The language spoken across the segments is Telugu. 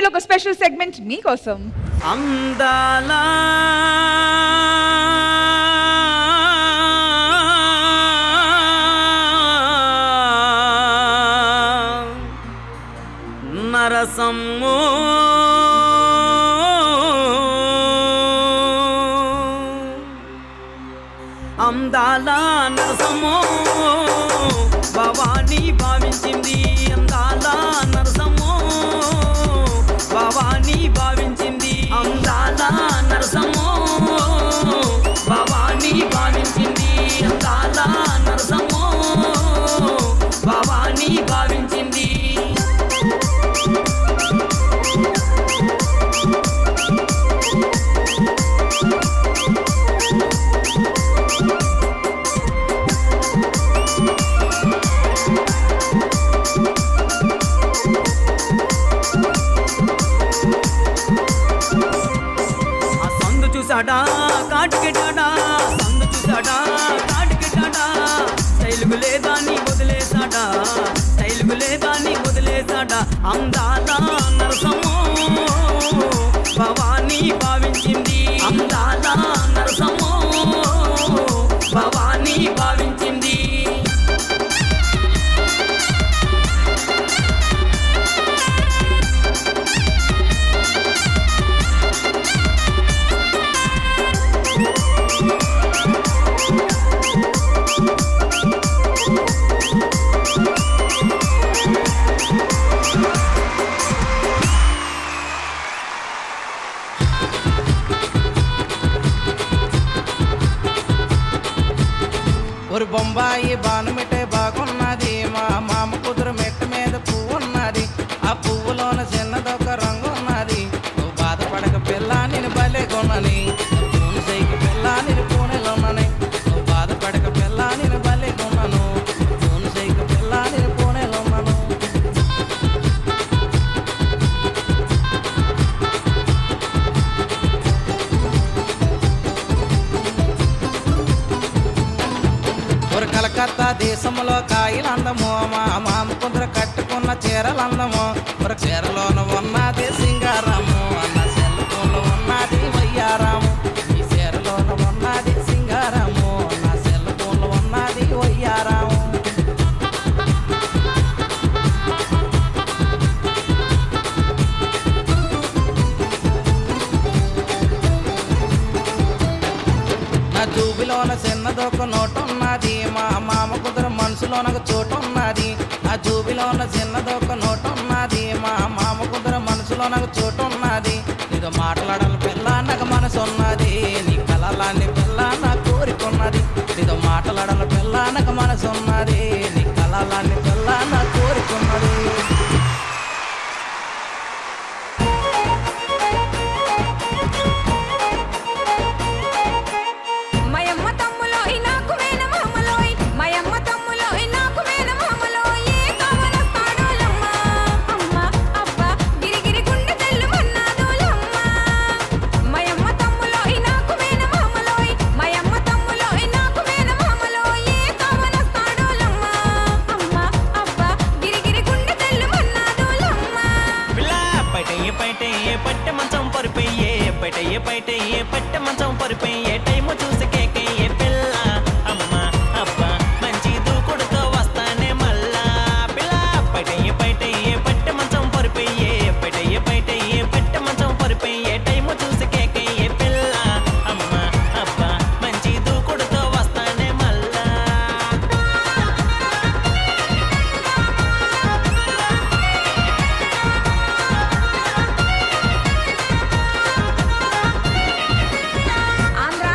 ఒక స్పెషల్ సెగ్మెంట్ మీకోసం. అందాల నరసమ్మో అందాల నరసమ్మో భవానీ భావించింది. అందాల నరసమ్మో భవానీ భావించింది. అందాల నరసమ్మో భవానీ భావించింది. అందాల నరసమ్మో భవానీ భావించింది. చూసాడా కాటికెట్టాడా సందు చూసాడా కాటికెట్టాడా స్టైల్కు లేదా నీ వదిలేసాడా స్టైల్కు లేదా నీ వదిలేసాడా. అందాల నరసమ్మో భవానీ భావించింది. అందాల నరసమ్మో భవానీ భావించింది. ஒரு బొంబాయి బానుమిటే బాగున్నది. మా మామ కుదురు మెట్టు మీద పువ్వు ఉన్నది. ఆ పువ్వులోన చిన్నదొక రంగు ఉన్నది. నువ్వు బాధపడక పిల్ల నేను భలే కొన్నని. పూను సైకి పిల్ల నేను పూనెలోనని. నువ్వు బాధపడక పిల్ల నేను భలే కొన్నాను. పూను సైకి పిల్ల నేను పూనెలోనను. కలకత్తా దేశంలో కాయలందము. మా మామ కుదుర కట్టుకున్న చీరలందము. ఒక చీరలోన ఉన్నది సింగారము. అన్న సెల్ఫోన్లో ఉన్నది వయ్యారాము. ఈ చీరలోన ఉన్నది సింగారము. నా సెల్ఫోన్లో ఉన్నది వయ్యారాము. నా జూబిలోన చిన్నదొక నోటు ఉన్నది. మా మామ కుదుర మనసులో నాకు చోటు ఉన్నది. ఆ జూబిలోన చిన్నదొక నోటు ఉన్నది. మా మామ కుదుర మనసులో నాకు చోటు ఉన్నది. నీతో మాట్లాడాలి పిల్ల నాకు మనసు ఉన్నది. నీ కలలాన్ని పిల్ల నా కోరికున్నది. నీతో మాట్లాడాలి పిల్ల నాకు మనసు ఉన్నది. నీ కలలాన్ని పిల్ల నా కోరికున్నది. పట్టె మంచం పరిపోయే టైము చూసి కేకయ్యే పిల్ల. అమ్మ అబ్బ మంచి దూకుడుతో వస్తానే మళ్ళా పిల్ల. పైటయ్యే పట్టె మంచం పరిపోయే పట్టె మంచం పరిపోయే టైము చూసి కేకయ్యే పిల్ల. అమ్మ అబ్బ మంచి దూకుడుతో వస్తానే మళ్ళా. Andhra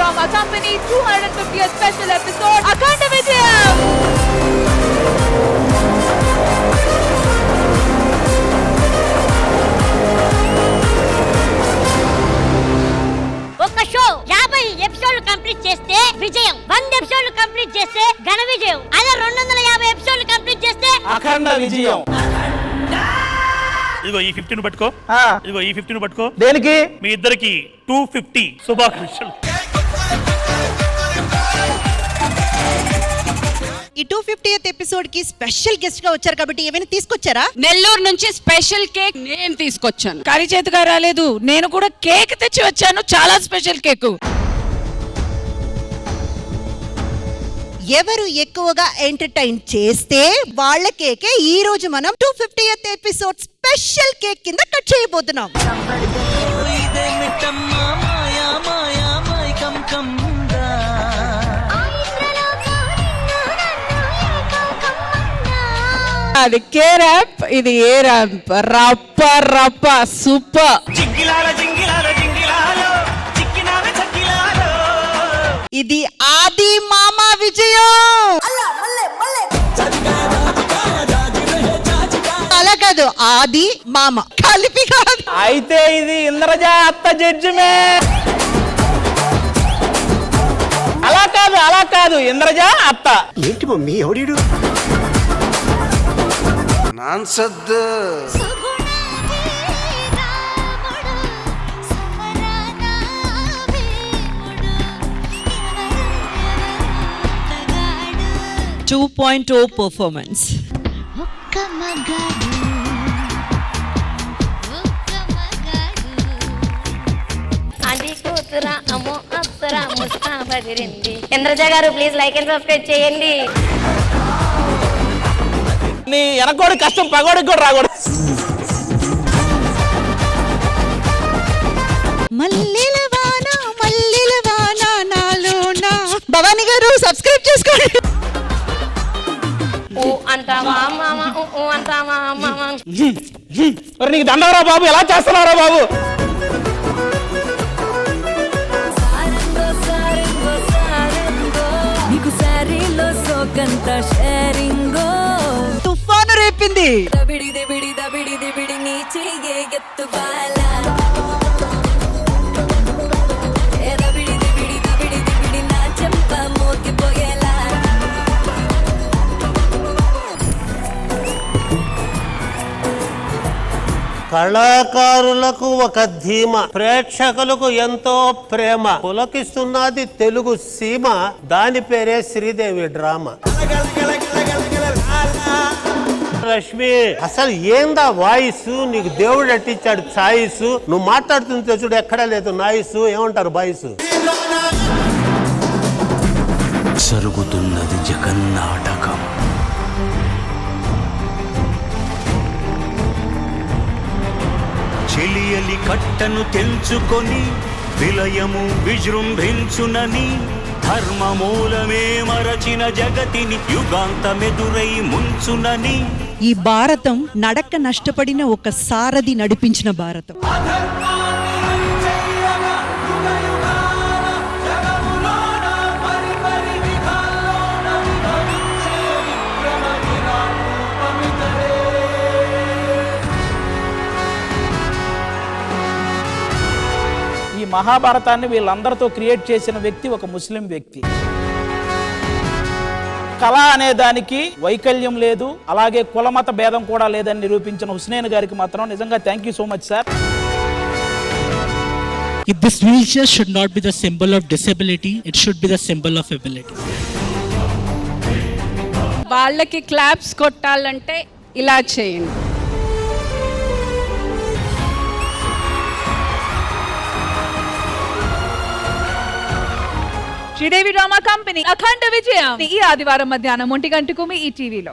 Drama Company 250th special episode Akhanda Vijayam. ఒక షో 50 ఎపిసోడ్లు కంప్లీట్ చేస్తే విజయం, 100 ఎపిసోడ్లు కంప్లీట్ చేస్తే ఘన విజయం, అదే 250 ఎపిసోడ్లు కంప్లీట్ చేస్తే అఖండ విజయం. ఇదిగో ఈ 50 పట్టుకో, ఇదిగో ఈ 50 పట్టుకో. దేనికి? మీ ఇద్దరికి 250 శుభాకాంక్షలు. ఈ 250th ఎపిసోడ్ కి స్పెషల్ గెస్ట్ గా వచ్చారు కాబట్టి ఏమైనా తీసుకొచ్చారా? నెల్లూరు నుంచి స్పెషల్ కేక్ నేను తీసుకొచ్చాను. కరి చేతిగా రాలేదు, నేను కూడా కేక్ తెచ్చి వచ్చాను. చాలా స్పెషల్ కేక్. ఎవరు ఎక్కువగా ఎంటర్టైన్ చేస్తే వాళ్ళ కేకే ఈ రోజు మనం 250th ఎపిసోడ్ స్పెషల్ కేక్ కింద కట్ చేయబోతున్నాం. అది కే ర్యాంప్, ఇది ఏ ర్యాంప్. రప్ప రప్ప సూపర్. ఇది ఆది మామ విజయం. అలా కాదు, ఆది మామ కలిపి కాదు. అయితే ఇది ఇంద్రజ అత్త జడ్జిమే. అలా కాదు ఇంద్రజ అత్త. ఏంటి మమ్మీ ఎవడీడు నాన్సద్ పర్ఫార్మెన్స్. అది కూతురా అమ్మో అప్సరా ముస్తా బదిరింది. ఇంద్రజ గారు ప్లీజ్ లైక్ అండ్ సబ్స్క్రైబ్ చేయండి. నీ ఎనకోడి కష్టం పగోడికి కూడా రాకూడదు. మల్లెల వాన నాలోన. భవానీ గారు సబ్స్క్రైబ్ చేసుకోండి. ఊ అంటావా మామ, ఊ అంటావా మామ. మరి నీకు దండవరా బాబు, ఎలా చేస్తున్నారా బాబు? తుఫాను రేపింది. కళాకారులకు ఒక ధీమ, ప్రేక్షకులకు ఎంతో ప్రేమ పులకిస్తున్నది తెలుగు సీమ. దాని పేరే శ్రీదేవి డ్రామా. రష్మి, అసలు ఏందా వాయిస్? నీకు దేవుడు అట్టించాడు ఛాయిస్. నువ్వు మాట్లాడుతుంటే చూడు ఎక్కడా లేదు నాయిస్. ఏమంటారు బాయిస్? జరుగుతున్నది జగన్నాటకం. చెలియలి కట్టను తెంచుకొని విలయము విజృంభించునని ధర్మమూలమే మరచిన జగతిని యుగాంతమెదురై ముంచునని. ఈ భారతం నడక నష్టపడిన ఒక సారథి నడిపించిన భారతం. ఈ మహాభారతాన్ని వీళ్ళందరితో క్రియేట్ చేసిన వ్యక్తి ఒక ముస్లిం వ్యక్తి. కళ అనే దానికి వైకల్యం లేదు, అలాగే కులమత భేదం కూడా లేదని నిరూపించిన హుస్నేన్ గారికి మాత్రం నిజంగా thank you so much sir. This wheelchair should not be the symbol of disability, it should be the symbol of ability. వాళ్ళకి క్లాప్స్ కొట్టాలంటే ఇలా చేయండి. శ్రీదేవి డ్రామా కంపెనీ అఖండ విజయం ఈ ఆదివారం మధ్యాహ్నం 1 గంటకు మీ ఈ టీవీలో.